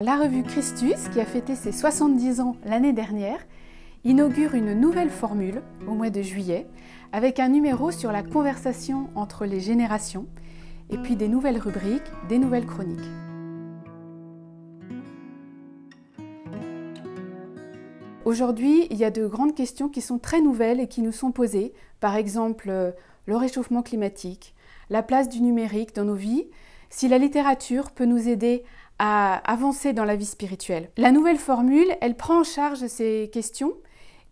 La revue Christus, qui a fêté ses 70 ans l'année dernière, inaugure une nouvelle formule au mois de juillet, avec un numéro sur la conversation entre les générations, et puis des nouvelles rubriques, des nouvelles chroniques. Aujourd'hui, il y a de grandes questions qui sont très nouvelles et qui nous sont posées, par exemple le réchauffement climatique, la place du numérique dans nos vies, si la littérature peut nous aider à avancer dans la vie spirituelle. La nouvelle formule, elle prend en charge ces questions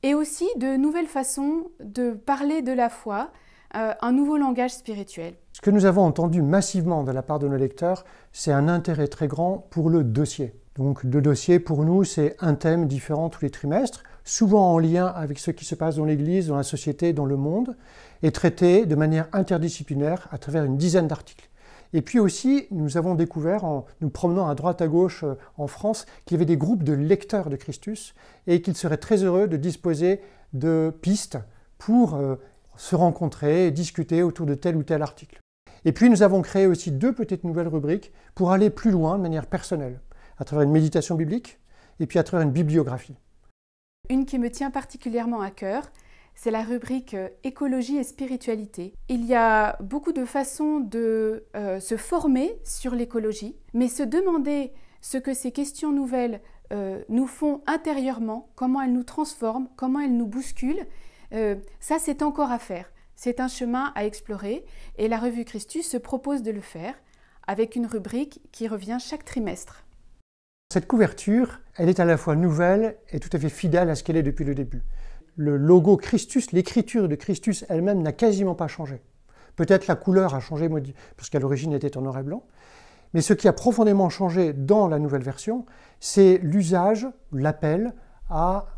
et aussi de nouvelles façons de parler de la foi, un nouveau langage spirituel. Ce que nous avons entendu massivement de la part de nos lecteurs, c'est un intérêt très grand pour le dossier. Donc le dossier, pour nous, c'est un thème différent tous les trimestres, souvent en lien avec ce qui se passe dans l'Église, dans la société, dans le monde, et traité de manière interdisciplinaire à travers une dizaine d'articles. Et puis aussi, nous avons découvert, en nous promenant à droite à gauche en France, qu'il y avait des groupes de lecteurs de Christus et qu'ils seraient très heureux de disposer de pistes pour se rencontrer et discuter autour de tel ou tel article. Et puis nous avons créé aussi deux petites nouvelles rubriques pour aller plus loin de manière personnelle, à travers une méditation biblique et puis à travers une bibliographie. Une qui me tient particulièrement à cœur, c'est la rubrique écologie et spiritualité. Il y a beaucoup de façons de se former sur l'écologie, mais se demander ce que ces questions nouvelles nous font intérieurement, comment elles nous transforment, comment elles nous bousculent, ça c'est encore à faire. C'est un chemin à explorer et la revue Christus se propose de le faire avec une rubrique qui revient chaque trimestre. Cette couverture, elle est à la fois nouvelle et tout à fait fidèle à ce qu'elle est depuis le début. Le logo Christus, l'écriture de Christus elle-même n'a quasiment pas changé. Peut-être la couleur a changé, parce qu'à l'origine elle était en noir et blanc. Mais ce qui a profondément changé dans la nouvelle version, c'est l'usage, l'appel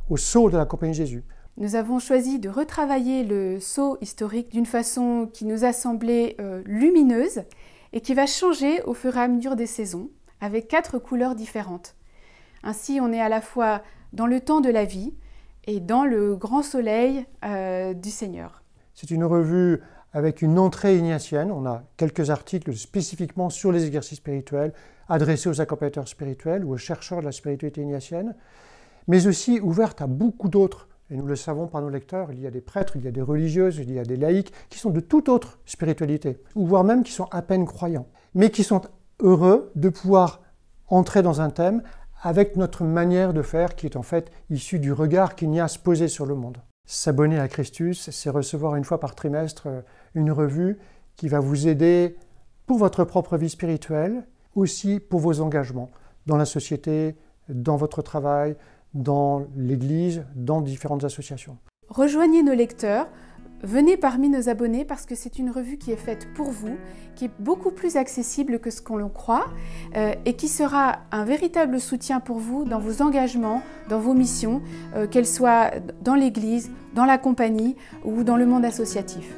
au sceau de la Compagnie de Jésus. Nous avons choisi de retravailler le sceau historique d'une façon qui nous a semblé lumineuse et qui va changer au fur et à mesure des saisons, avec 4 couleurs différentes. Ainsi, on est à la fois dans le temps de la vie, et dans le grand soleil du Seigneur. C'est une revue avec une entrée ignatienne. On a quelques articles spécifiquement sur les exercices spirituels, adressés aux accompagnateurs spirituels ou aux chercheurs de la spiritualité ignatienne, mais aussi ouverte à beaucoup d'autres. Et nous le savons par nos lecteurs, il y a des prêtres, il y a des religieuses, il y a des laïcs qui sont de toute autre spiritualité, ou voire même qui sont à peine croyants, mais qui sont heureux de pouvoir entrer dans un thème avec notre manière de faire qui est en fait issue du regard qu'il y a à se poser sur le monde. S'abonner à Christus, c'est recevoir une fois par trimestre une revue qui va vous aider pour votre propre vie spirituelle, aussi pour vos engagements dans la société, dans votre travail, dans l'Église, dans différentes associations. Rejoignez nos lecteurs, venez parmi nos abonnés parce que c'est une revue qui est faite pour vous, qui est beaucoup plus accessible que ce qu'on le croit et qui sera un véritable soutien pour vous dans vos engagements, dans vos missions, qu'elles soient dans l'Église, dans la compagnie ou dans le monde associatif.